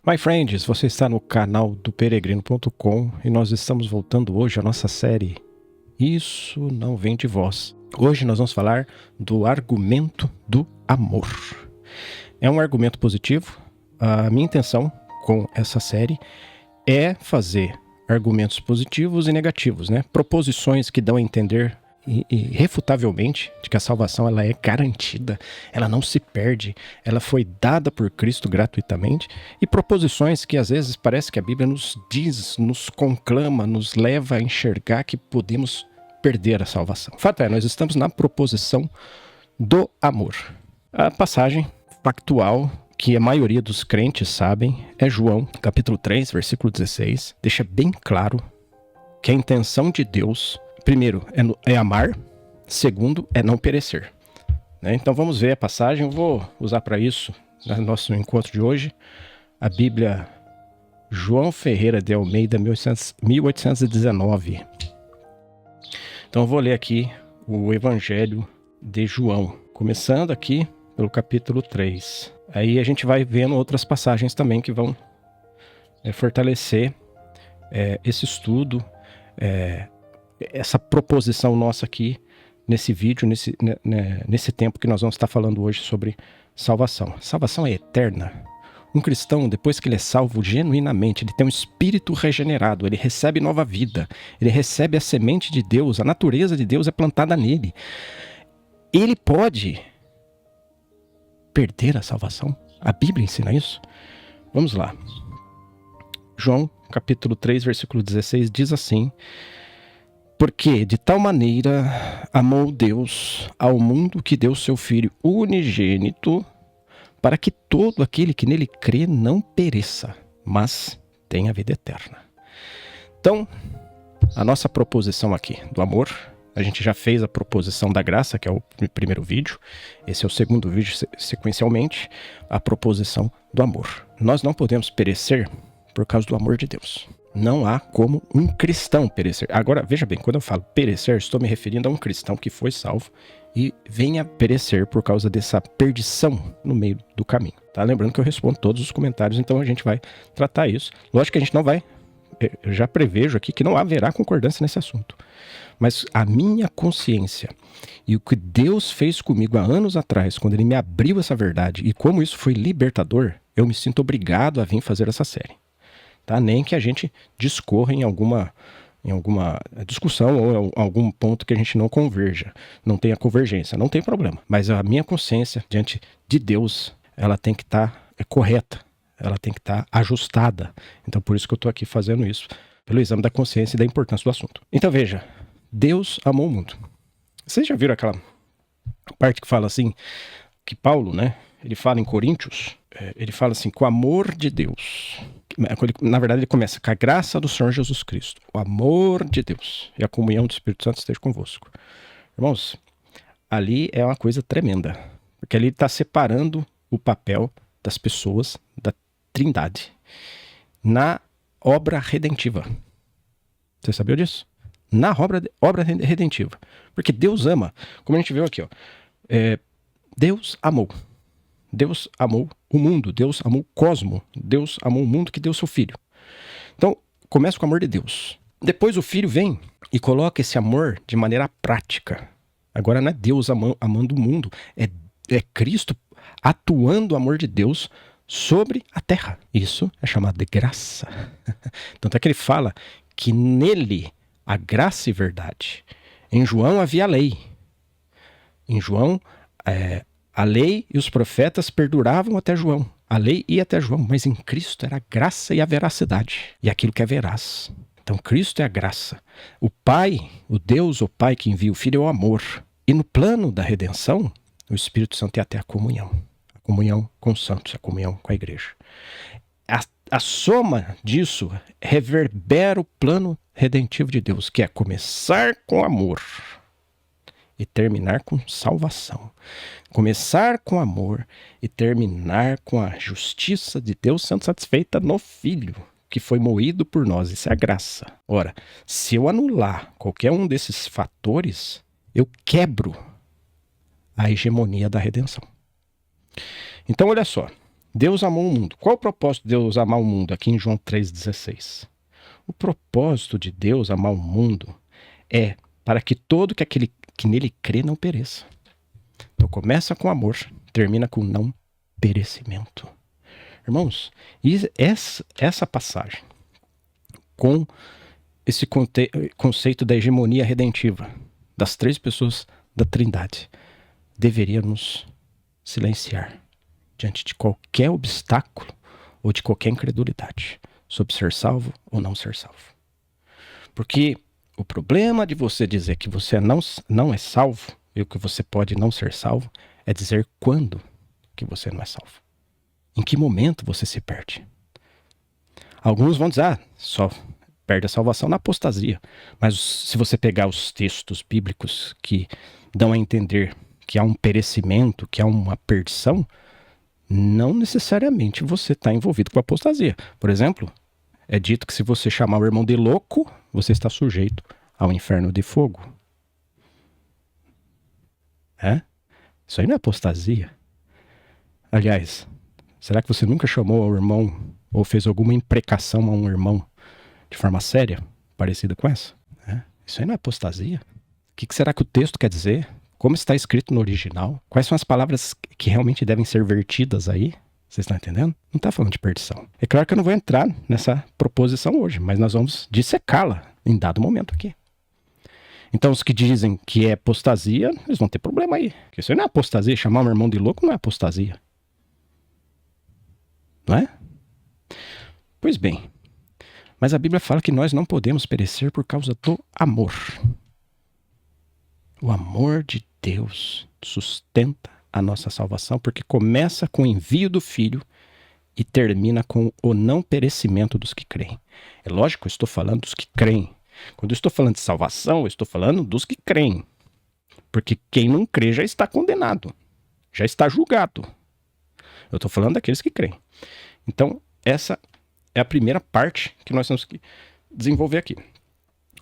My friends, você está no canal do Peregrino.com e nós estamos voltando hoje à nossa série Isso Não Vem de Vós. Hoje nós vamos falar do argumento do amor. É um argumento positivo. A minha intenção com essa série é fazer argumentos positivos e negativos, né? Proposições que dão a entender irrefutavelmente de que a salvação ela é garantida, ela não se perde, ela foi dada por Cristo gratuitamente, e proposições que às vezes parece que a Bíblia nos diz, nos conclama, nos leva a enxergar que podemos perder a salvação. O fato é, nós estamos na proposição do amor. A passagem factual que a maioria dos crentes sabem é João, capítulo 3, versículo 16, deixa bem claro que a intenção de Deus, primeiro, é amar, segundo, é não perecer. Então vamos ver a passagem, eu vou usar para isso, no nosso encontro de hoje, a Bíblia João Ferreira de Almeida, 1819. Então eu vou ler aqui o Evangelho de João, começando aqui pelo capítulo 3. Aí a gente vai vendo outras passagens também que vão fortalecer esse estudo, essa proposição nossa aqui nesse vídeo, nesse tempo que nós vamos estar falando hoje sobre salvação. Salvação é eterna. Um cristão, depois que ele é salvo genuinamente, ele tem um espírito regenerado, ele recebe nova vida, ele recebe a semente de Deus, a natureza de Deus é plantada nele. Ele pode perder a salvação? A Bíblia ensina isso? Vamos lá. João, capítulo 3, versículo 16, diz assim: porque de tal maneira amou Deus ao mundo que deu seu Filho unigênito, para que todo aquele que nele crê não pereça, mas tenha vida eterna. Então, a nossa proposição aqui do amor, a gente já fez a proposição da graça, que é o primeiro vídeo. Esse é o segundo vídeo sequencialmente, a proposição do amor. Nós não podemos perecer por causa do amor de Deus. Não há como um cristão perecer. Agora, veja bem, quando eu falo perecer, estou me referindo a um cristão que foi salvo e venha perecer por causa dessa perdição no meio do caminho. Tá? Lembrando que eu respondo todos os comentários, então a gente vai tratar isso. Lógico que a gente não vai, eu já prevejo aqui que não haverá concordância nesse assunto. Mas a minha consciência e o que Deus fez comigo há anos atrás, quando Ele me abriu essa verdade, e como isso foi libertador, eu me sinto obrigado a vir fazer essa série. Tá? Nem que a gente discorra em alguma discussão ou algum ponto que a gente não converja, não tenha convergência, não tem problema. Mas a minha consciência diante de Deus, ela tem que estar correta, ela tem que estar ajustada. Então por isso que eu estou aqui fazendo isso, pelo exame da consciência e da importância do assunto. Então veja, Deus amou o mundo. Vocês já viram aquela parte que fala assim, que Paulo, né, ele fala em Coríntios, ele fala assim, com o amor de Deus. Na verdade ele começa com a graça do Senhor Jesus Cristo, o amor de Deus e a comunhão do Espírito Santo esteja convosco. Irmãos, ali é uma coisa tremenda, porque ali ele está separando o papel das pessoas da Trindade na obra redentiva. Você sabia disso? Na obra redentiva. Porque Deus ama, como a gente viu aqui, ó, Deus amou. Deus amou o mundo, Deus amou o cosmo, Deus amou o mundo que deu seu Filho. Então, começa com o amor de Deus. Depois o Filho vem e coloca esse amor de maneira prática. Agora não é Deus amando o mundo, é Cristo atuando o amor de Deus sobre a terra. Isso é chamado de graça. Tanto é que ele fala que nele a graça e verdade. Em João havia a lei. Em João, a lei e os profetas perduravam até João. A lei ia até João, mas em Cristo era a graça e a veracidade. E aquilo que é veraz. Então Cristo é a graça. O Pai, o Deus, o Pai que envia o Filho é o amor. E no plano da redenção, o Espírito Santo é até a comunhão. A comunhão com os santos, a comunhão com a igreja. A soma disso reverbera o plano redentivo de Deus, que é começar com amor e terminar com salvação. Começar com amor e terminar com a justiça de Deus sendo satisfeita no Filho, que foi moído por nós. Isso é a graça. Ora, se eu anular qualquer um desses fatores, eu quebro a hegemonia da redenção. Então, olha só. Deus amou o mundo. Qual o propósito de Deus amar o mundo? Aqui em João 3,16. O propósito de Deus amar o mundo é para que todo aquele que nele crê não pereça. Então começa com amor, termina com não perecimento. Irmãos, essa passagem, com esse conceito da hegemonia redentiva das três pessoas da Trindade, deveria nos silenciar diante de qualquer obstáculo ou de qualquer incredulidade sobre ser salvo ou não ser salvo. Porque o problema de você dizer que você não é salvo e o que você pode não ser salvo é dizer quando que você não é salvo. Em que momento você se perde? Alguns vão dizer, só perde a salvação na apostasia. Mas se você pegar os textos bíblicos que dão a entender que há um perecimento, que há uma perdição, não necessariamente você está envolvido com a apostasia. Por exemplo, é dito que se você chamar o irmão de louco, você está sujeito ao inferno de fogo. Isso aí não é apostasia. Aliás, será que você nunca chamou ao irmão ou fez alguma imprecação a um irmão de forma séria, parecida com essa? Isso aí não é apostasia. O que será que o texto quer dizer? Como está escrito no original? Quais são as palavras que realmente devem ser vertidas aí? Vocês estão entendendo? Não está falando de perdição. É claro que eu não vou entrar nessa proposição hoje, mas nós vamos dissecá-la em dado momento aqui. Então os que dizem que é apostasia, eles vão ter problema aí. Porque isso aí não é apostasia. Chamar um irmão de louco não é apostasia. Não é? Pois bem, mas a Bíblia fala que nós não podemos perecer por causa do amor. O amor de Deus sustenta a nossa salvação, porque começa com o envio do Filho e termina com o não perecimento dos que creem. É lógico, eu estou falando dos que creem. Quando eu estou falando de salvação, eu estou falando dos que creem. Porque quem não crê já está condenado, já está julgado. Eu estou falando daqueles que creem. Então, essa é a primeira parte que nós temos que desenvolver aqui.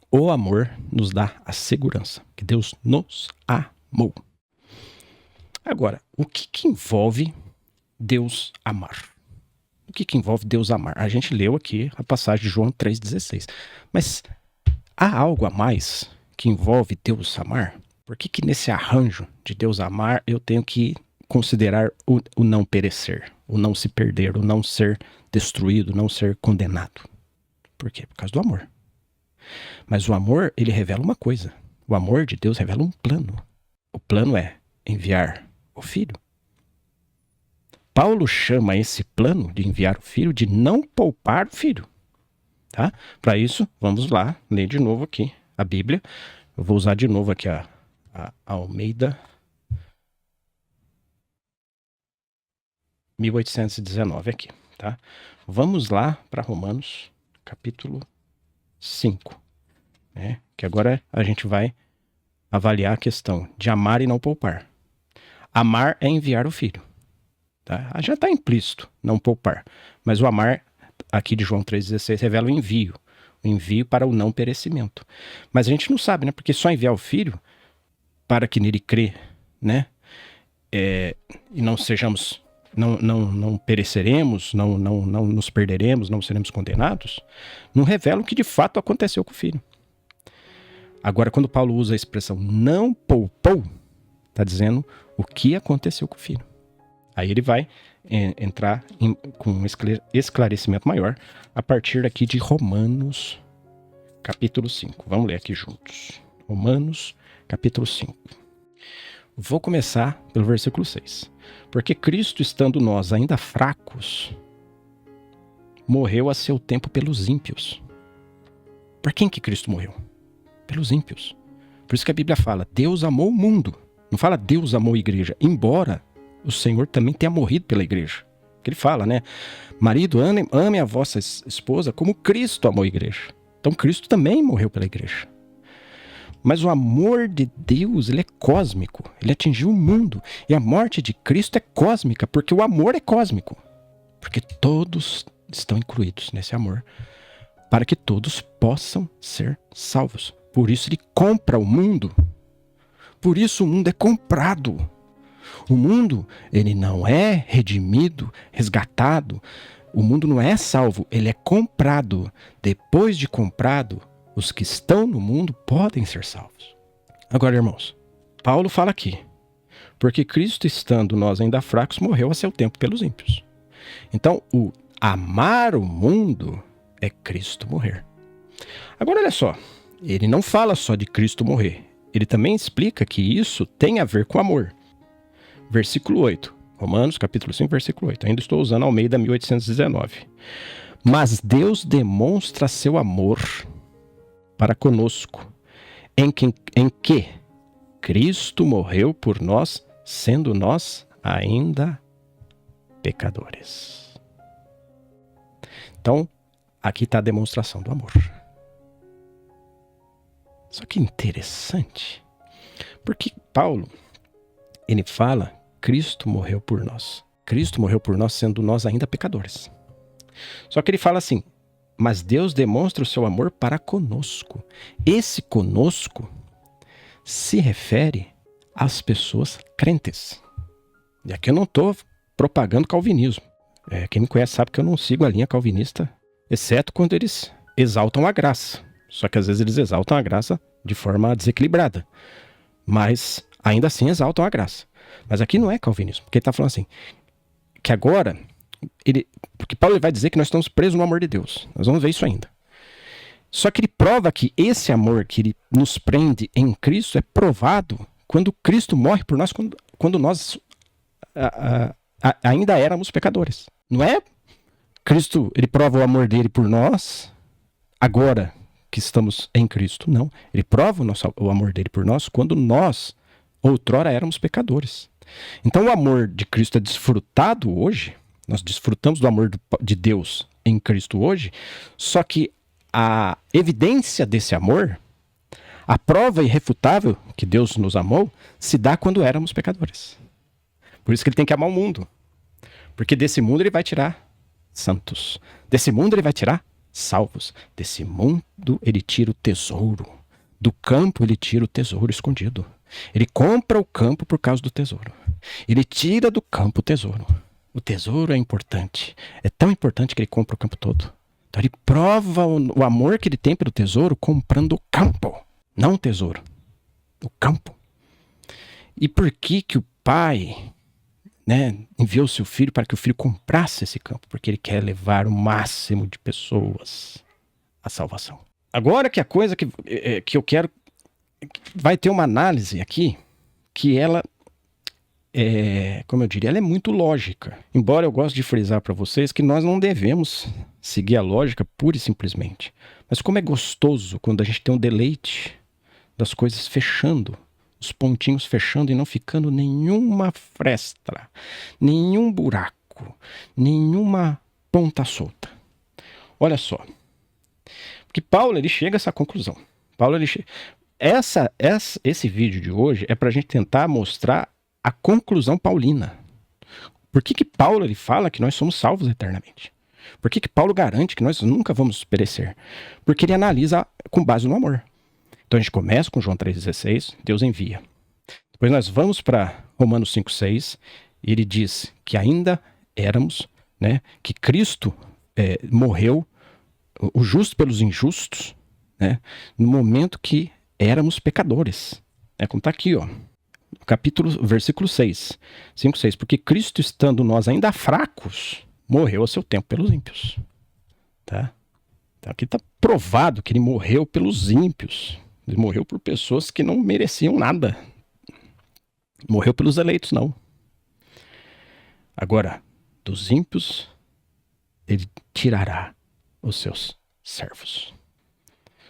O amor nos dá a segurança que Deus nos amou. Agora, o que envolve Deus amar? O que envolve Deus amar? A gente leu aqui a passagem de João 3,16. Mas há algo a mais que envolve Deus amar? Por que nesse arranjo de Deus amar eu tenho que considerar o não perecer, o não se perder, o não ser destruído, não ser condenado? Por quê? Por causa do amor. Mas o amor, ele revela uma coisa. O amor de Deus revela um plano. O plano é enviar o Filho. Paulo chama esse plano de enviar o Filho de não poupar o Filho. Tá? Para isso, vamos lá, ler de novo aqui a Bíblia. Eu vou usar de novo aqui a Almeida 1819 aqui, tá? Vamos lá para Romanos capítulo 5, né? Que agora a gente vai avaliar a questão de amar e não poupar. Amar é enviar o Filho, tá? Já está implícito, não poupar. Mas o amar, aqui de João 3,16, revela o envio para o não perecimento. Mas a gente não sabe, né? Porque só enviar o Filho para que nele crê, né? E não sejamos, não pereceremos, não nos perderemos, não seremos condenados, não revela o que de fato aconteceu com o Filho. Agora, quando Paulo usa a expressão não poupou, está dizendo o que aconteceu com o Filho. Aí ele vai entrar com um esclarecimento maior a partir aqui de Romanos capítulo 5. Vamos ler aqui juntos. Romanos capítulo 5. Vou começar pelo versículo 6. Porque Cristo, estando nós ainda fracos, morreu a seu tempo pelos ímpios. Por quem que Cristo morreu? Pelos ímpios. Por isso que a Bíblia fala, Deus amou o mundo. Não fala Deus amou a igreja, embora o Senhor também tenha morrido pela igreja. Que ele fala, né? Marido, ame a vossa esposa como Cristo amou a igreja. Então Cristo também morreu pela igreja. Mas o amor de Deus, ele é cósmico. Ele atingiu o mundo. E a morte de Cristo é cósmica, porque o amor é cósmico. Porque todos estão incluídos nesse amor, para que todos possam ser salvos. Por isso ele compra o mundo. Por isso o mundo é comprado. O mundo, ele não é redimido, resgatado. O mundo não é salvo, ele é comprado. Depois de comprado, os que estão no mundo podem ser salvos. Agora, irmãos, Paulo fala aqui, porque Cristo, estando nós ainda fracos, morreu a seu tempo pelos ímpios. Então, o amar o mundo é Cristo morrer. Agora, olha só, ele não fala só de Cristo morrer. Ele também explica que isso tem a ver com amor. Versículo 8. Romanos, capítulo 5, versículo 8. Ainda estou usando Almeida 1819. Mas Deus demonstra seu amor para conosco, em que Cristo morreu por nós, sendo nós ainda pecadores. Então, aqui está a demonstração do amor. Só que interessante, porque Paulo, ele fala, Cristo morreu por nós. Cristo morreu por nós, sendo nós ainda pecadores. Só que ele fala assim, mas Deus demonstra o seu amor para conosco. Esse conosco se refere às pessoas crentes. E aqui eu não estou propagando calvinismo. Quem me conhece sabe que eu não sigo a linha calvinista, exceto quando eles exaltam a graça. Só que às vezes eles exaltam a graça de forma desequilibrada. Mas ainda assim exaltam a graça. Mas aqui não é calvinismo. Porque ele está falando assim, que agora, porque Paulo vai dizer que nós estamos presos no amor de Deus. Nós vamos ver isso ainda. Só que ele prova que esse amor que ele nos prende em Cristo é provado quando Cristo morre por nós, quando nós ainda éramos pecadores. Não é Cristo, ele prova o amor dele por nós agora que estamos em Cristo. Não. Ele prova o amor dele por nós quando nós, outrora, éramos pecadores. Então, o amor de Cristo é desfrutado hoje. Nós desfrutamos do amor de Deus em Cristo hoje. Só que a evidência desse amor, a prova irrefutável que Deus nos amou, se dá quando éramos pecadores. Por isso que ele tem que amar o mundo. Porque desse mundo ele vai tirar santos. Desse mundo ele vai tirar salvos. Desse mundo ele tira o tesouro. Do campo ele tira o tesouro escondido. Ele compra o campo por causa do tesouro. Ele tira do campo o tesouro. O tesouro é importante. É tão importante que ele compra o campo todo. Então ele prova o amor que ele tem pelo tesouro comprando o campo. Não o tesouro. O campo. E por que que o pai, enviou seu filho para que o filho comprasse esse campo? Porque ele quer levar o máximo de pessoas à salvação. Agora que a coisa que eu quero... Vai ter uma análise aqui que ela como eu diria, ela é muito lógica. Embora eu goste de frisar para vocês que nós não devemos seguir a lógica pura e simplesmente. Mas como é gostoso quando a gente tem um deleite das coisas fechando, os pontinhos fechando e não ficando nenhuma fresta, nenhum buraco, nenhuma ponta solta. Olha só. Porque Paulo, ele chega a essa conclusão. Esse vídeo de hoje é para a gente tentar mostrar a conclusão paulina. Por que que Paulo ele fala que nós somos salvos eternamente? Por que que Paulo garante que nós nunca vamos perecer? Porque ele analisa com base no amor. Então a gente começa com João 3,16, Deus envia. Depois nós vamos para Romanos 5,6, e ele diz que ainda éramos, que Cristo morreu, o justo pelos injustos, no momento que éramos pecadores. Como está aqui, versículo 6, 5,6. Porque Cristo, estando nós ainda fracos, morreu a seu tempo pelos ímpios. Tá? Então aqui está provado que ele morreu pelos ímpios. Ele morreu por pessoas que não mereciam nada. Morreu pelos eleitos, não. Agora, dos ímpios, ele tirará os seus servos.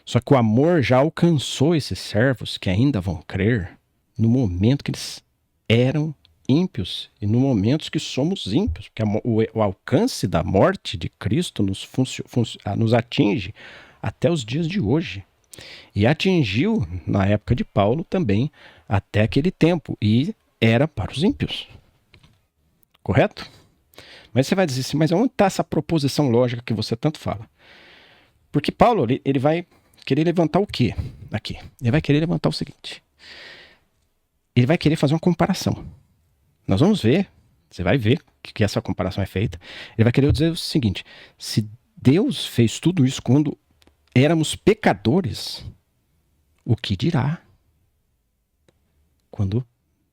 Só que o amor já alcançou esses servos que ainda vão crer no momento que eles eram ímpios e no momento que somos ímpios. Porque o alcance da morte de Cristo nos atinge até os dias de hoje. E atingiu, na época de Paulo, também até aquele tempo. E era para os ímpios. Correto? Mas você vai dizer assim, mas onde está essa proposição lógica que você tanto fala? Porque Paulo, ele vai querer levantar o quê aqui? Ele vai querer levantar o seguinte. Ele vai querer fazer uma comparação. Nós vamos ver, você vai ver que essa comparação é feita. Ele vai querer dizer o seguinte: se Deus fez tudo isso quando éramos pecadores, o que dirá quando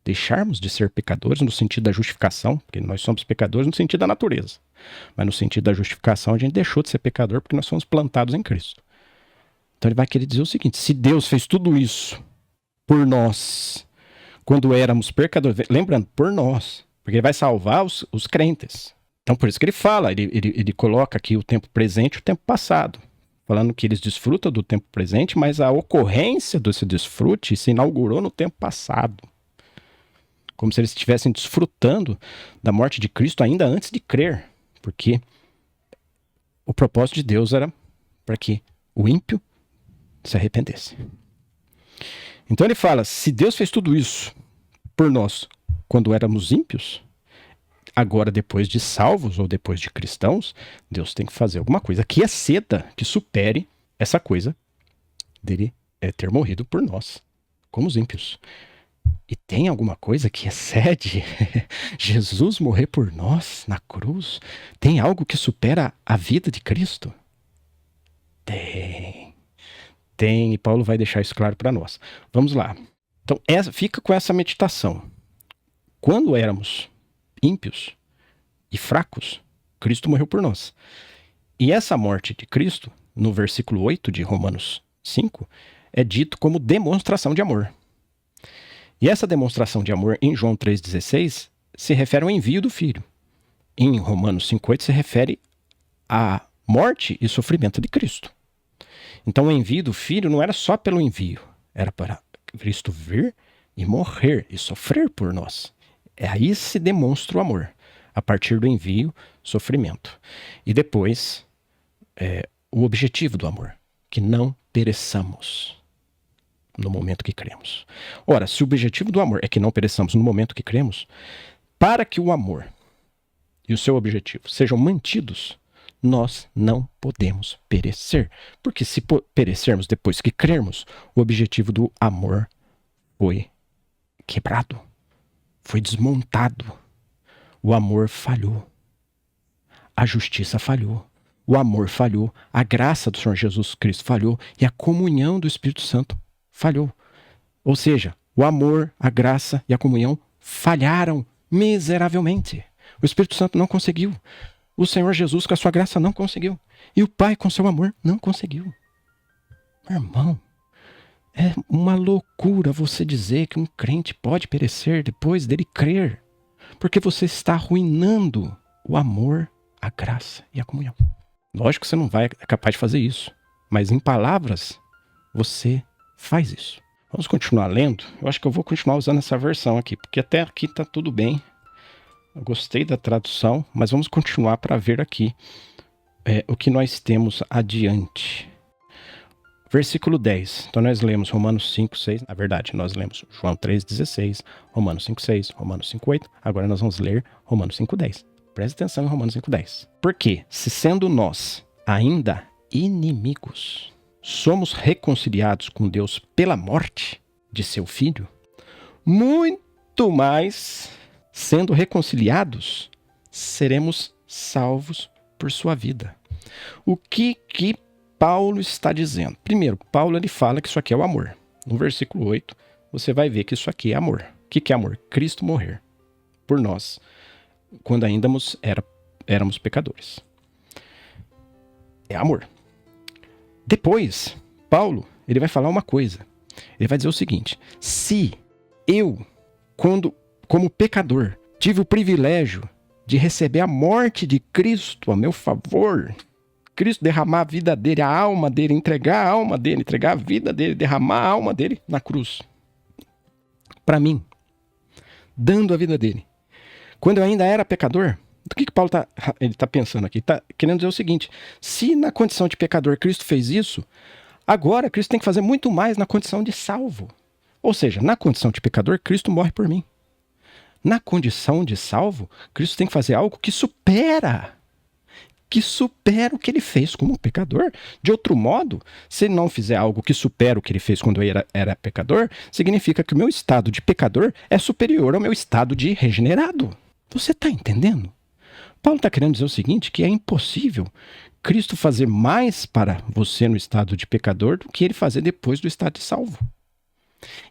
deixarmos de ser pecadores no sentido da justificação? Porque nós somos pecadores no sentido da natureza, mas no sentido da justificação a gente deixou de ser pecador porque nós somos plantados em Cristo. Então ele vai querer dizer o seguinte: se Deus fez tudo isso por nós quando éramos pecadores, lembrando, por nós, porque ele vai salvar os crentes. Então por isso que ele fala, ele coloca aqui o tempo presente e o tempo passado, falando que eles desfrutam do tempo presente, mas a ocorrência desse desfrute se inaugurou no tempo passado. Como se eles estivessem desfrutando da morte de Cristo ainda antes de crer. Porque o propósito de Deus era para que o ímpio se arrependesse. Então ele fala, se Deus fez tudo isso por nós quando éramos ímpios, agora depois de salvos ou depois de cristãos, Deus tem que fazer alguma coisa que exceda, que supere essa coisa dele ter morrido por nós, como os ímpios. E tem alguma coisa que excede Jesus morrer por nós na cruz? Tem algo que supera a vida de Cristo? Tem, e Paulo vai deixar isso claro para nós. Vamos lá. Então, fica com essa meditação. Quando éramos ímpios e fracos, Cristo morreu por nós. E essa morte de Cristo, no versículo 8 de Romanos 5, é dito como demonstração de amor. E essa demonstração de amor em João 3,16 se refere ao envio do Filho. Em Romanos 5,8 se refere à morte e sofrimento de Cristo. Então o envio do Filho não era só pelo envio, era para Cristo vir e morrer e sofrer por nós. Aí se demonstra o amor, a partir do envio, sofrimento. E depois, o objetivo do amor, que não pereçamos no momento que cremos. Ora, se o objetivo do amor é que não pereçamos no momento que cremos, para que o amor e o seu objetivo sejam mantidos, nós não podemos perecer. Porque se perecermos depois que crermos, o objetivo do amor foi quebrado, foi desmontado. O amor falhou. A justiça falhou. O amor falhou. A graça do Senhor Jesus Cristo falhou. E a comunhão do Espírito Santo falhou. Ou seja, o amor, a graça e a comunhão falharam miseravelmente. O Espírito Santo não conseguiu. O Senhor Jesus, com a sua graça, não conseguiu. E o Pai, com seu amor, não conseguiu. Meu irmão, é uma loucura você dizer que um crente pode perecer depois dele crer. Porque você está arruinando o amor, a graça e a comunhão. Lógico que você não é capaz de fazer isso. Mas em palavras, você faz isso. Vamos continuar lendo? Eu acho que eu vou continuar usando essa versão aqui, porque até aqui está tudo bem. Eu gostei da tradução, mas vamos continuar para ver aqui o que nós temos adiante. Versículo 10. Então nós lemos Romanos 5, 6. Na verdade, nós lemos João 3, 16, Romanos 5, 6, Romanos 5, 8. Agora nós vamos ler Romanos 5, 10. Preste atenção em Romanos 5, 10. Porque, se sendo nós ainda inimigos, somos reconciliados com Deus pela morte de seu Filho, muito mais, sendo reconciliados, seremos salvos por sua vida. O que Paulo está dizendo? Primeiro, Paulo ele fala que isso aqui é o amor. No versículo 8, você vai ver que isso aqui é amor. O que é amor? Cristo morrer por nós, quando ainda éramos pecadores. É amor. Depois, Paulo ele vai falar uma coisa. Ele vai dizer o seguinte: se eu, como pecador, tive o privilégio de receber a morte de Cristo a meu favor, Cristo derramar a vida dele, a alma dele, entregar a alma dele, entregar a vida dele, derramar a alma dele na cruz, para mim, dando a vida dele. Quando eu ainda era pecador, o que Paulo está pensando aqui? Está querendo dizer o seguinte: se na condição de pecador Cristo fez isso, agora Cristo tem que fazer muito mais na condição de salvo. Ou seja, na condição de pecador, Cristo morre por mim. Na condição de salvo, Cristo tem que fazer algo que supera, que supera o que ele fez como pecador. De outro modo, se ele não fizer algo que supera o que ele fez quando ele era pecador, significa que o meu estado de pecador é superior ao meu estado de regenerado. Você está entendendo? Paulo está querendo dizer o seguinte, que é impossível Cristo fazer mais para você no estado de pecador do que ele fazer depois do estado de salvo.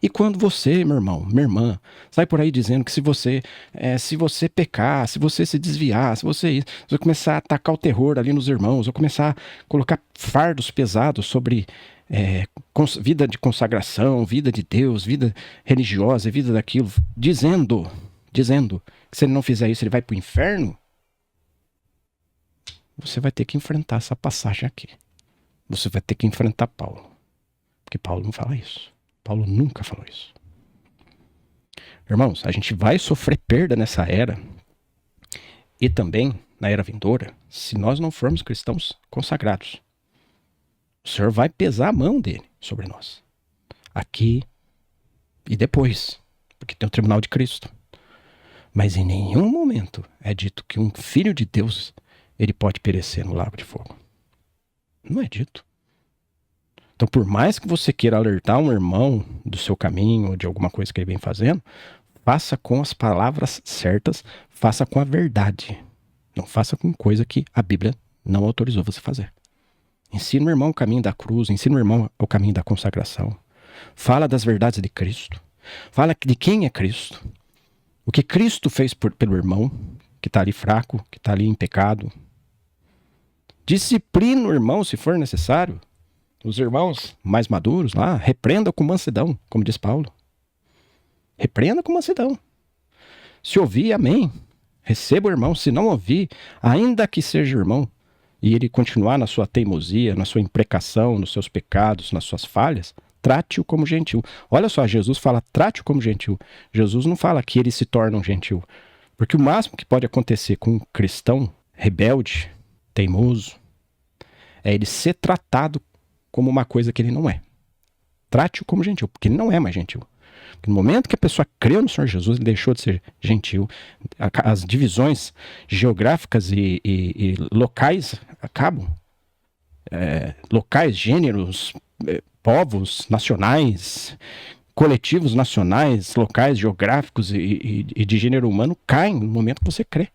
E quando você, meu irmão, minha irmã, sai por aí dizendo que se você pecar, se você se desviar, se você começar a atacar o terror ali nos irmãos, ou começar a colocar fardos pesados sobre vida de consagração, vida de Deus, vida religiosa, vida daquilo, dizendo que se ele não fizer isso ele vai para o inferno, você vai ter que enfrentar essa passagem aqui. Você vai ter que enfrentar Paulo. Porque Paulo não fala isso. Paulo nunca falou isso. Irmãos, a gente vai sofrer perda nessa era e também na era vindoura se nós não formos cristãos consagrados. O Senhor vai pesar a mão dele sobre nós. Aqui e depois. Porque tem o tribunal de Cristo. Mas em nenhum momento é dito que um filho de Deus ele pode perecer no lago de fogo. Não é dito. Então, por mais que você queira alertar um irmão do seu caminho ou de alguma coisa que ele vem fazendo, faça com as palavras certas, faça com a verdade. Não faça com coisa que a Bíblia não autorizou você fazer. Ensina o irmão o caminho da cruz, ensina o irmão o caminho da consagração. Fala das verdades de Cristo. Fala de quem é Cristo. O que Cristo fez pelo irmão, que está ali fraco, que está ali em pecado. Disciplina o irmão se for necessário. Os irmãos mais maduros lá, repreenda com mansidão, como diz Paulo. Repreenda com mansidão. Se ouvir, amém. Receba o irmão. Se não ouvir, ainda que seja irmão, e ele continuar na sua teimosia, na sua imprecação, nos seus pecados, nas suas falhas, trate-o como gentil. Olha só, Jesus fala, trate-o como gentil. Jesus não fala que ele se torna um gentil. Porque o máximo que pode acontecer com um cristão rebelde, teimoso, é ele ser tratado como uma coisa que ele não é. Trate-o como gentil, porque ele não é mais gentil. Porque no momento que a pessoa creu no Senhor Jesus, ele deixou de ser gentil. As divisões geográficas e locais acabam. Locais, gêneros, povos nacionais, coletivos nacionais, locais geográficos e de gênero humano caem no momento que você crê.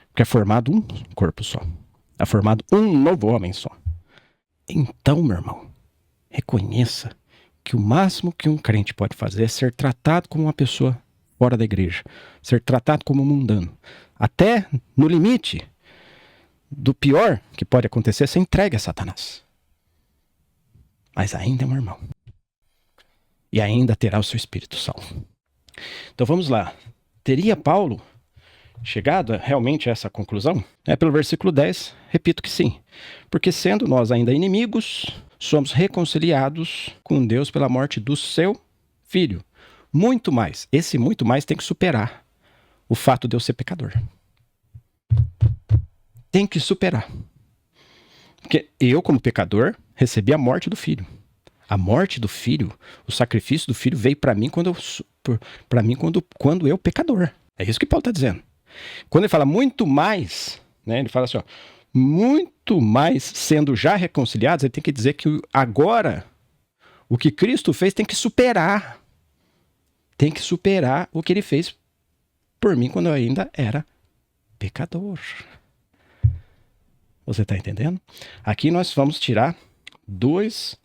Porque é formado um corpo só. É formado um novo homem só. Então, meu irmão, reconheça que o máximo que um crente pode fazer é ser tratado como uma pessoa fora da igreja, ser tratado como mundano. Até no limite do pior que pode acontecer, ser entregue a Satanás. Mas ainda é um irmão. E ainda terá o seu espírito salvo. Então vamos lá. Teria Paulo chegado realmente a essa conclusão? Pelo versículo 10, repito que sim. Porque sendo nós ainda inimigos, somos reconciliados com Deus pela morte do seu filho. Muito mais. Esse muito mais tem que superar o fato de eu ser pecador. Tem que superar. Porque eu, como pecador, recebi a morte do filho. A morte do filho, o sacrifício do filho veio para mim quando eu pecador. É isso que Paulo está dizendo. Quando ele fala muito mais, né, ele fala assim, ó, muito mais sendo já reconciliados, ele tem que dizer que agora o que Cristo fez tem que superar. Tem que superar o que ele fez por mim quando eu ainda era pecador. Você está entendendo? Aqui nós vamos tirar dois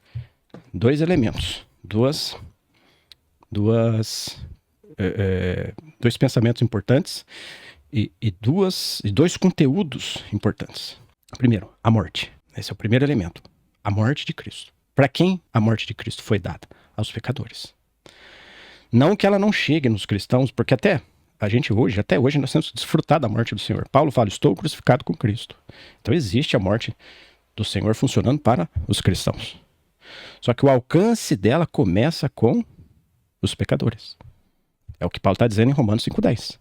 elementos, dois pensamentos importantes e dois conteúdos importantes. Primeiro, a morte. Esse é o primeiro elemento. A morte de Cristo. Para quem a morte de Cristo foi dada? Aos pecadores. Não que ela não chegue nos cristãos, porque até hoje nós temos desfrutado da morte do Senhor. Paulo fala, estou crucificado com Cristo. Então existe a morte do Senhor funcionando para os cristãos. Só que o alcance dela começa com os pecadores. É o que Paulo está dizendo em Romanos 5,10.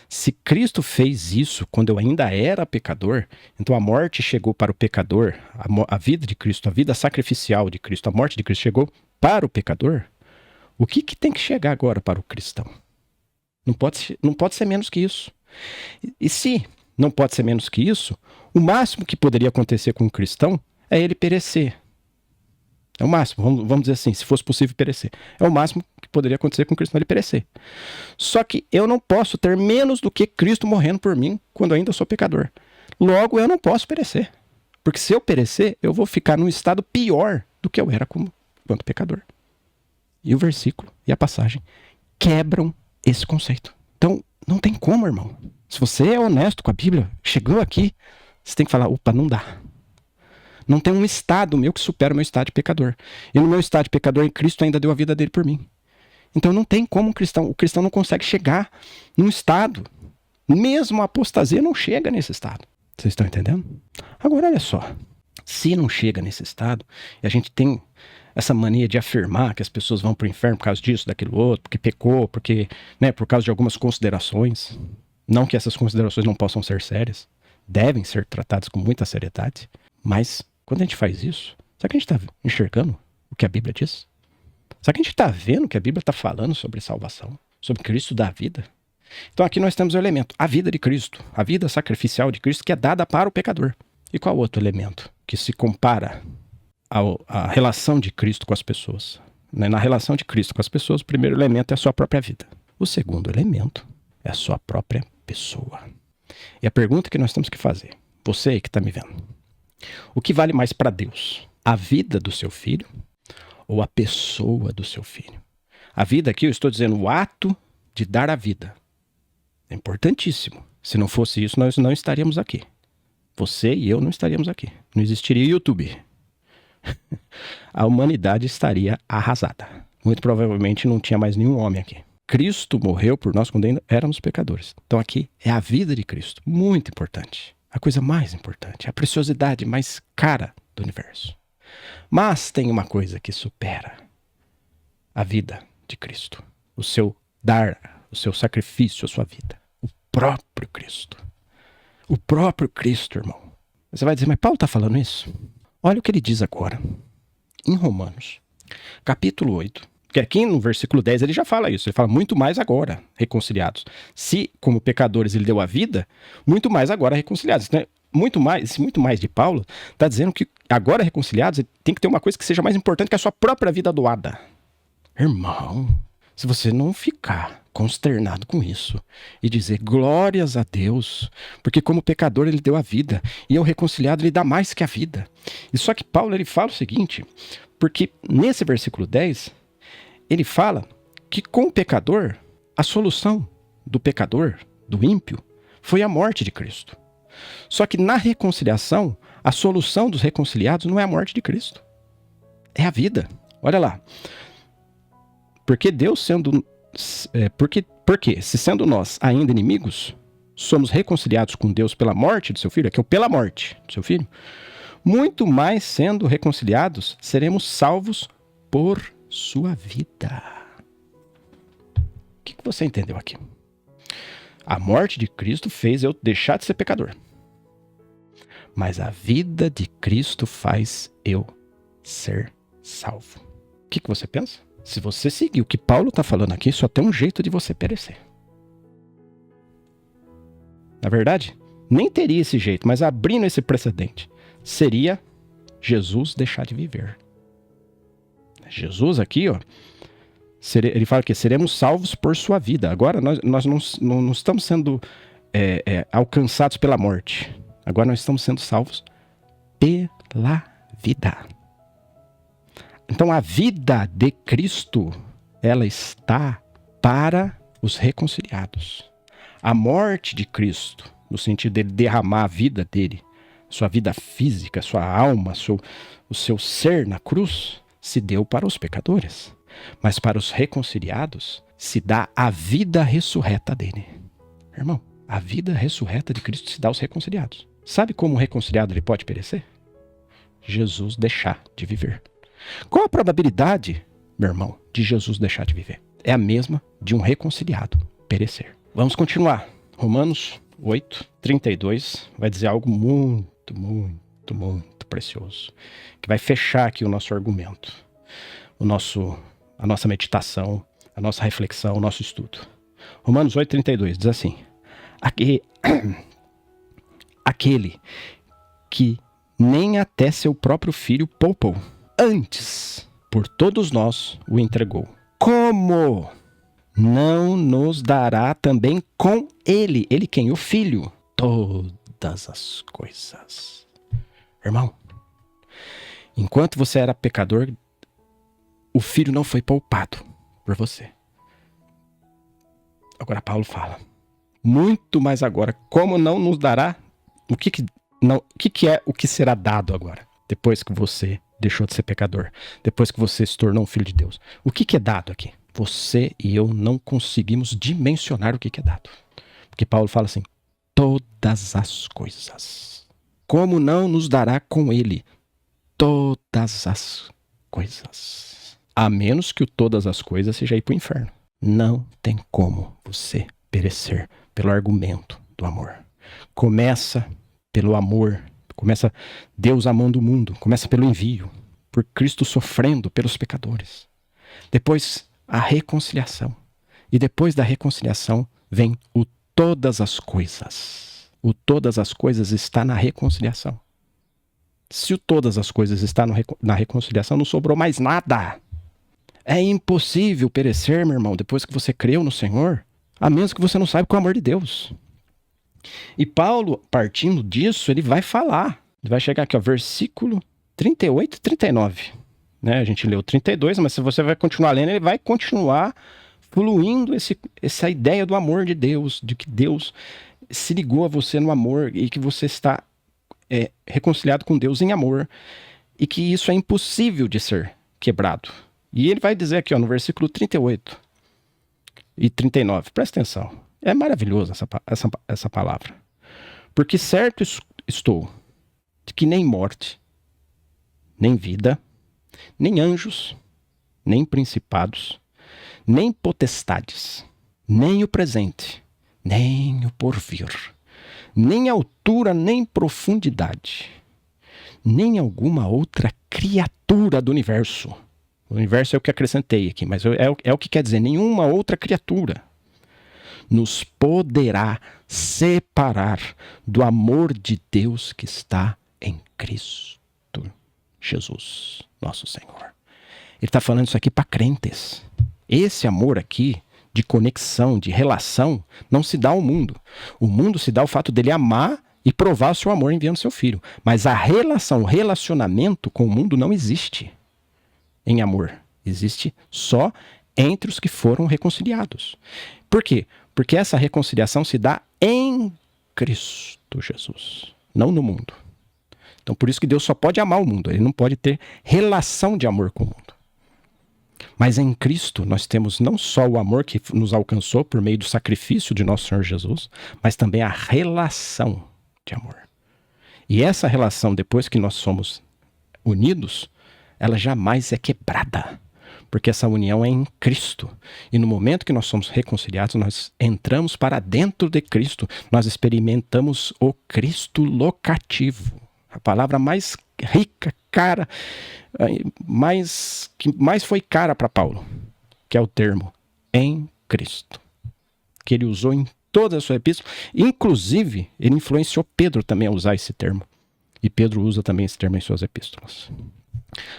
Se Cristo fez isso quando eu ainda era pecador, então a morte chegou para o pecador, a vida de Cristo, a vida sacrificial de Cristo, a morte de Cristo chegou para o pecador, o que tem que chegar agora para o cristão? Não pode ser menos que isso. E se não pode ser menos que isso, o máximo que poderia acontecer com um cristão é ele perecer. É o máximo, vamos dizer assim, se fosse possível perecer. É o máximo que poderia acontecer com um cristão, ele perecer. Só que eu não posso ter menos do que Cristo morrendo por mim quando ainda sou pecador. Logo, eu não posso perecer. Porque se eu perecer, eu vou ficar num estado pior do que eu era quanto pecador. E o versículo e a passagem quebram esse conceito. Então, não tem como, irmão. Se você é honesto com a Bíblia, chegou aqui, você tem que falar, opa, não dá. Não tem um estado meu que supera o meu estado de pecador. E no meu estado de pecador, em Cristo ainda deu a vida dele por mim. Então não tem como o cristão não consegue chegar num estado. Mesmo a apostasia não chega nesse estado. Vocês estão entendendo? Agora, olha só. Se não chega nesse estado, e a gente tem essa mania de afirmar que as pessoas vão para o inferno por causa disso, daquilo outro, porque pecou, porque, né, por causa de algumas considerações. Não que essas considerações não possam ser sérias. Devem ser tratadas com muita seriedade. Mas, quando a gente faz isso, será que a gente está enxergando o que a Bíblia diz? Será que a gente está vendo o que a Bíblia está falando sobre salvação? Sobre Cristo da vida? Então aqui nós temos o elemento, a vida de Cristo, a vida sacrificial de Cristo que é dada para o pecador. E qual outro elemento que se compara à relação de Cristo com as pessoas? Na relação de Cristo com as pessoas, o primeiro elemento é a sua própria vida. O segundo elemento é a sua própria pessoa. E a pergunta que nós temos que fazer, você aí que está me vendo, o que vale mais para Deus? A vida do seu filho ou a pessoa do seu filho? A vida aqui, eu estou dizendo o ato de dar a vida. É importantíssimo. Se não fosse isso, nós não estaríamos aqui. Você e eu não estaríamos aqui. Não existiria YouTube. A humanidade estaria arrasada. Muito provavelmente não tinha mais nenhum homem aqui. Cristo morreu por nós quando ainda éramos pecadores. Então aqui é a vida de Cristo. Muito importante. A coisa mais importante. A preciosidade mais cara do universo. Mas tem uma coisa que supera a vida de Cristo. O seu dar, o seu sacrifício, a sua vida. O próprio Cristo. O próprio Cristo, irmão. Você vai dizer, mas Paulo está falando isso? Olha o que ele diz agora. Em Romanos, capítulo 8. Porque aqui no versículo 10 ele já fala isso. Ele fala, muito mais agora, reconciliados. Se, como pecadores, ele deu a vida, muito mais agora reconciliados. Então, muito mais de Paulo está dizendo que agora reconciliados tem que ter uma coisa que seja mais importante que a sua própria vida doada. Irmão, se você não ficar consternado com isso e dizer glórias a Deus, porque como pecador ele deu a vida e eu reconciliado ele dá mais que a vida. E só que Paulo ele fala o seguinte, porque nesse versículo 10 ele fala que com o pecador a solução do pecador, do ímpio, foi a morte de Cristo. Só que na reconciliação, a solução dos reconciliados não é a morte de Cristo. É a vida. Olha lá. Porque Deus sendo... porque se sendo nós ainda inimigos, somos reconciliados com Deus pela morte do seu filho, aqui é o pela morte do seu filho, muito mais sendo reconciliados, seremos salvos por sua vida. O que você entendeu aqui? A morte de Cristo fez eu deixar de ser pecador. Mas a vida de Cristo faz eu ser salvo. O que você pensa? Se você seguir o que Paulo está falando aqui, só tem um jeito de você perecer. Na verdade, nem teria esse jeito, mas abrindo esse precedente, seria Jesus deixar de viver. Jesus aqui, ó, ele fala que seremos salvos por sua vida. Agora nós não estamos sendo alcançados pela morte. Agora nós estamos sendo salvos pela vida. Então a vida de Cristo, ela está para os reconciliados. A morte de Cristo, no sentido dele derramar a vida dele, sua vida física, sua alma, o seu ser na cruz, se deu para os pecadores. Mas para os reconciliados, se dá a vida ressurreta dele. Irmão, a vida ressurreta de Cristo se dá aos reconciliados. Sabe como o reconciliado ele pode perecer? Jesus deixar de viver. Qual a probabilidade, meu irmão, de Jesus deixar de viver? É a mesma de um reconciliado perecer. Vamos continuar. Romanos 8, 32 vai dizer algo muito, muito, muito precioso, que vai fechar aqui o nosso argumento, a nossa meditação, a nossa reflexão, o nosso estudo. Romanos 8, 32 diz assim, aquele que nem até seu próprio filho poupou, antes, por todos nós, o entregou. Como não nos dará também com ele, ele quem? O Filho, todas as coisas. Irmão, enquanto você era pecador, o Filho não foi poupado por você. Agora Paulo fala, muito mais agora, como não nos dará, o que é o que será dado agora, depois que você deixou de ser pecador, depois que você se tornou um filho de Deus. O que é dado aqui? Você e eu não conseguimos dimensionar o que é dado. Porque Paulo fala assim, todas as coisas. Como não nos dará com ele todas as coisas? A menos que o todas as coisas seja ir para o inferno. Não tem como você perecer pelo argumento do amor. Começa pelo amor, começa Deus amando o mundo, começa pelo envio, por Cristo sofrendo pelos pecadores. Depois a reconciliação. E depois da reconciliação vem o todas as coisas. O todas as coisas está na reconciliação. Se o todas as coisas está na reconciliação, não sobrou mais nada. É impossível perecer, meu irmão, depois que você creu no Senhor, a menos que você não saiba com o amor de Deus. E Paulo, partindo disso, ele vai falar. Ele vai chegar aqui, ó, versículo 38 e 39. Né? A gente leu 32, mas se você vai continuar lendo, ele vai continuar fluindo essa ideia do amor de Deus, de que Deus se ligou a você no amor e que você está reconciliado com Deus em amor e que isso é impossível de ser quebrado. E ele vai dizer aqui, ó, no versículo 38 e 39, presta atenção, é maravilhoso essa palavra. Porque certo estou de que nem morte, nem vida, nem anjos, nem principados, nem potestades, nem o presente, nem o porvir, nem altura, nem profundidade, nem alguma outra criatura do universo. O universo é o que acrescentei aqui, mas é o que quer dizer, nenhuma outra criatura nos poderá separar do amor de Deus que está em Cristo Jesus, nosso Senhor. Ele está falando isso aqui para crentes. Esse amor aqui, de conexão, de relação, não se dá ao mundo. O mundo se dá ao fato dele amar e provar o seu amor enviando seu filho. Mas a relação, o relacionamento com o mundo não existe em amor. Existe só entre os que foram reconciliados. Por quê? Porque essa reconciliação se dá em Cristo Jesus, não no mundo. Então por isso que Deus só pode amar o mundo, ele não pode ter relação de amor com o mundo. Mas em Cristo nós temos não só o amor que nos alcançou por meio do sacrifício de nosso Senhor Jesus, mas também a relação de amor. E essa relação, depois que nós somos unidos, ela jamais é quebrada, porque essa união é em Cristo. E no momento que nós somos reconciliados, nós entramos para dentro de Cristo, nós experimentamos o Cristo locativo. A palavra mais rica, cara, que mais foi cara para Paulo, que é o termo em Cristo, que ele usou em toda a sua epístola. Inclusive, ele influenciou Pedro também a usar esse termo. E Pedro usa também esse termo em suas epístolas.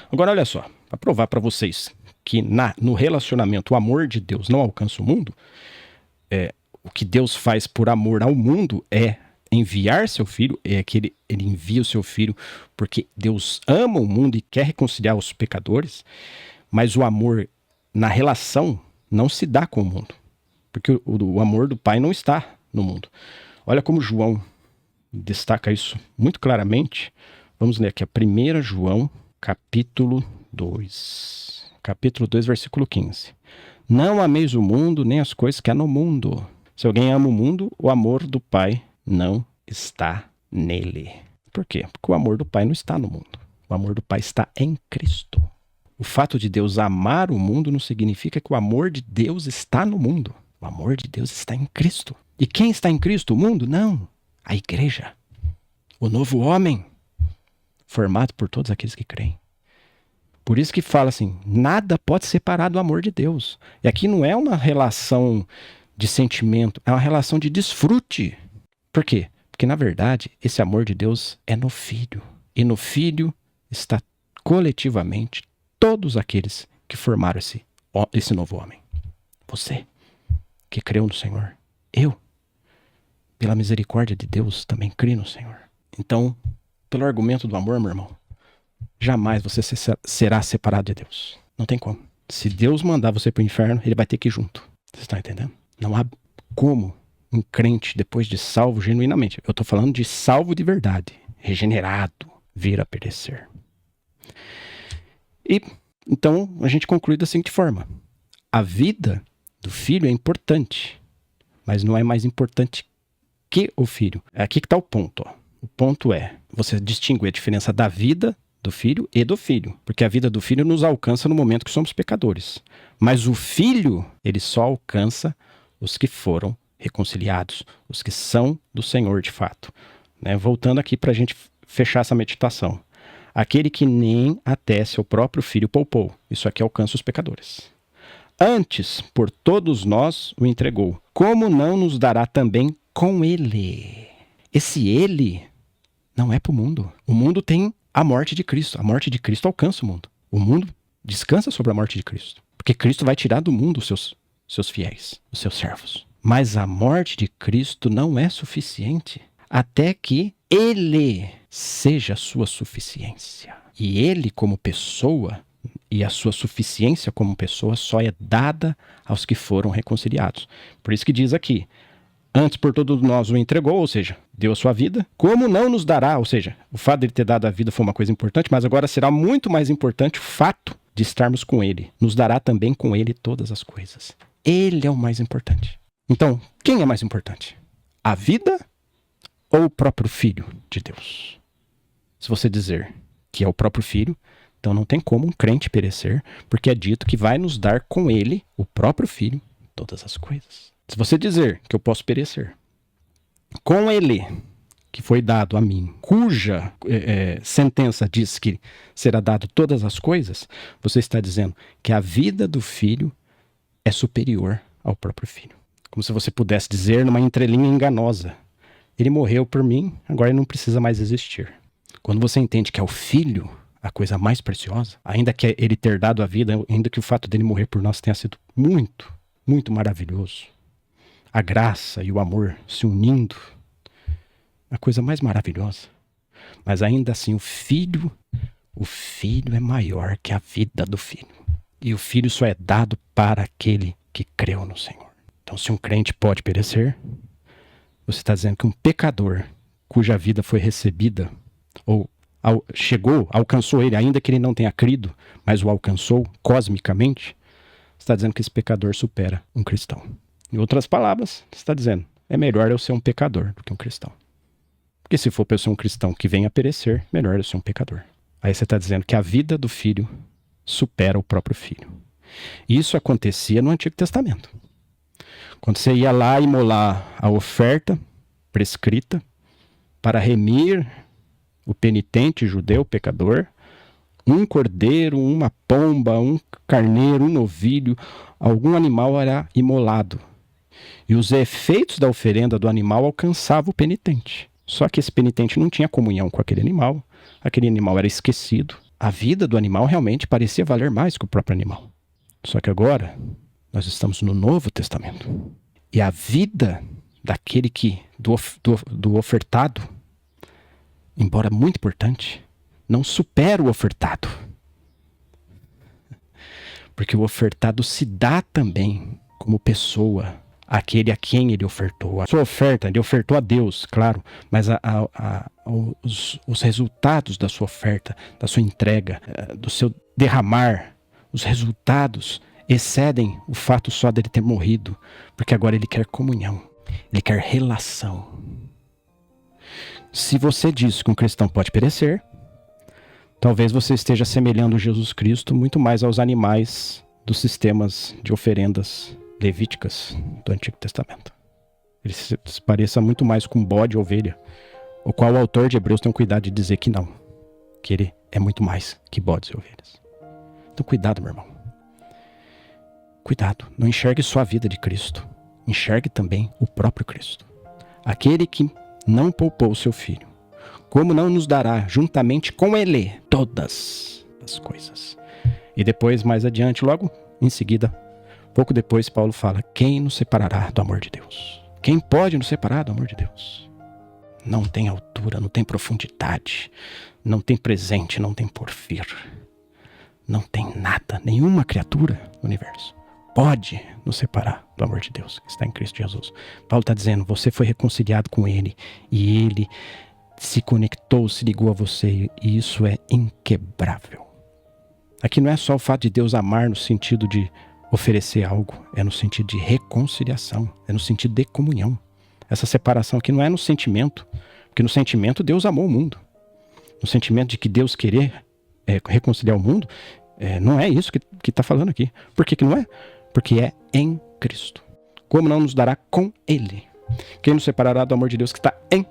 Agora, olha só, para provar para vocês que no relacionamento o amor de Deus não alcança o mundo, o que Deus faz por amor ao mundo é enviar seu filho, é que ele envia o seu filho porque Deus ama o mundo e quer reconciliar os pecadores, mas o amor na relação não se dá com o mundo, porque o amor do Pai não está no mundo. Olha como João destaca isso muito claramente. Vamos ler aqui a 1 João, capítulo 2. Capítulo 2, versículo 15. Não ameis o mundo, nem as coisas que há no mundo. Se alguém ama o mundo, o amor do Pai não está nele. Por quê? Porque o amor do Pai não está no mundo. O amor do Pai está em Cristo. O fato de Deus amar o mundo não significa que o amor de Deus está no mundo. O amor de Deus está em Cristo. E quem está em Cristo? O mundo? Não. A igreja. O novo homem, formado por todos aqueles que creem. Por isso que fala assim, nada pode separar do amor de Deus. E aqui não é uma relação de sentimento, é uma relação de desfrute. Por quê? Porque, na verdade, esse amor de Deus é no Filho. E no Filho está coletivamente todos aqueles que formaram esse novo homem. Você, que creu no Senhor. Eu, pela misericórdia de Deus, também creio no Senhor. Então, pelo argumento do amor, meu irmão, jamais você será separado de Deus. Não tem como. Se Deus mandar você para o inferno, ele vai ter que ir junto. Você está entendendo? Não há como um crente, depois de salvo genuinamente, eu estou falando de salvo de verdade, regenerado, vir a perecer. E então a gente conclui da seguinte forma: a vida do filho é importante, mas não é mais importante que o filho. Aqui que está o ponto. Ó. O ponto é você distinguir a diferença da vida do filho e do filho, porque a vida do filho nos alcança no momento que somos pecadores. Mas o filho, ele só alcança os que foram reconciliados, os que são do Senhor de fato. Né? Voltando aqui para a gente fechar essa meditação. Aquele que nem até seu próprio filho poupou. Isso aqui alcança os pecadores. Antes, por todos nós o entregou. Como não nos dará também com ele? Esse ele não é para o mundo. O mundo tem a morte de Cristo. A morte de Cristo alcança o mundo. O mundo descansa sobre a morte de Cristo. Porque Cristo vai tirar do mundo os seus fiéis, os seus servos. Mas a morte de Cristo não é suficiente até que ele seja a sua suficiência. E ele, como pessoa, e a sua suficiência como pessoa só é dada aos que foram reconciliados. Por isso que diz aqui, antes por todos nós o entregou, ou seja, deu a sua vida, como não nos dará, ou seja, o fato de ele ter dado a vida foi uma coisa importante, mas agora será muito mais importante o fato de estarmos com ele. Nos dará também com ele todas as coisas. Ele é o mais importante. Então, quem é mais importante? A vida ou o próprio Filho de Deus? Se você dizer que é o próprio Filho, então não tem como um crente perecer, porque é dito que vai nos dar com ele, o próprio Filho, todas as coisas. Se você dizer que eu posso perecer com ele, que foi dado a mim, cuja sentença diz que será dado todas as coisas, você está dizendo que a vida do Filho é superior ao próprio Filho. Como se você pudesse dizer numa entrelinha enganosa: ele morreu por mim, agora ele não precisa mais existir. Quando você entende que é o Filho a coisa mais preciosa, ainda que ele ter dado a vida, ainda que o fato dele morrer por nós tenha sido muito, muito maravilhoso, a graça e o amor se unindo, a coisa mais maravilhosa. Mas ainda assim o Filho é maior que a vida do Filho. E o Filho só é dado para aquele que creu no Senhor. Então, se um crente pode perecer, você está dizendo que um pecador cuja vida foi recebida, ou alcançou ele, ainda que ele não tenha crido, mas o alcançou cosmicamente, você está dizendo que esse pecador supera um cristão. Em outras palavras, você está dizendo, é melhor eu ser um pecador do que um cristão. Porque se for para eu ser um cristão que venha a perecer, melhor eu ser um pecador. Aí você está dizendo que a vida do Filho supera o próprio Filho. Isso acontecia no Antigo Testamento. Quando você ia lá imolar a oferta prescrita para remir o penitente judeu, o pecador, um cordeiro, uma pomba, um carneiro, um novilho, algum animal era imolado. E os efeitos da oferenda do animal alcançavam o penitente. Só que esse penitente não tinha comunhão com aquele animal era esquecido. A vida do animal realmente parecia valer mais que o próprio animal. Só que agora, nós estamos no Novo Testamento. E a vida daquele do ofertado, embora muito importante, não supera o ofertado. Porque o ofertado se dá também como pessoa, aquele a quem ele ofertou. A sua oferta, ele ofertou a Deus, claro, mas os resultados da sua oferta, da sua entrega, do seu derramar, os resultados excedem o fato só dele ter morrido, porque agora ele quer comunhão, ele quer relação. Se você diz que um cristão pode perecer, talvez você esteja assemelhando Jesus Cristo muito mais aos animais dos sistemas de oferendas levíticas do Antigo Testamento. Ele se pareça muito mais com bode ou ovelha, o qual o autor de Hebreus tem cuidado de dizer que não, que ele é muito mais que bodes e ovelhas. Então cuidado, meu irmão. Cuidado, não enxergue só a vida de Cristo, enxergue também o próprio Cristo. Aquele que não poupou o seu Filho, como não nos dará juntamente com ele todas as coisas? E depois, mais adiante, logo em seguida, pouco depois, Paulo fala: quem nos separará do amor de Deus? Quem pode nos separar do amor de Deus? Não tem altura, não tem profundidade, não tem presente, não tem porvir. Não tem nada, nenhuma criatura no universo pode nos separar do amor de Deus que está em Cristo Jesus. Paulo está dizendo: você foi reconciliado com Ele e Ele se conectou, se ligou a você, e isso é inquebrável. Aqui não é só o fato de Deus amar no sentido de oferecer algo, é no sentido de reconciliação, é no sentido de comunhão. Essa separação aqui não é no sentimento, porque no sentimento Deus amou o mundo. No sentimento de que Deus querer reconciliar o mundo, não é isso que está falando aqui. Por que não é? Porque é em Cristo. Como não nos dará com Ele? Quem nos separará do amor de Deus que está em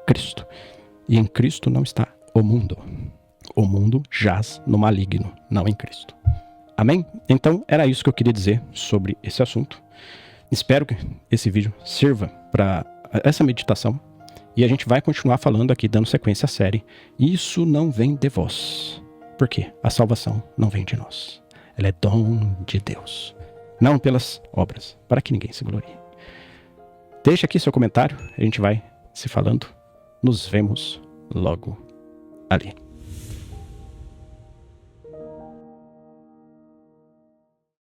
Cristo? E em Cristo não está o mundo. O mundo jaz no maligno, não em Cristo. Amém? Então, era isso que eu queria dizer sobre esse assunto. Espero que esse vídeo sirva para essa meditação. E a gente vai continuar falando aqui, dando sequência à série. Isso não vem de vós. Por quê? A salvação não vem de nós. Ela é dom de Deus. Não pelas obras, para que ninguém se glorie. Deixa aqui seu comentário, a gente vai se falando. Nos vemos logo ali.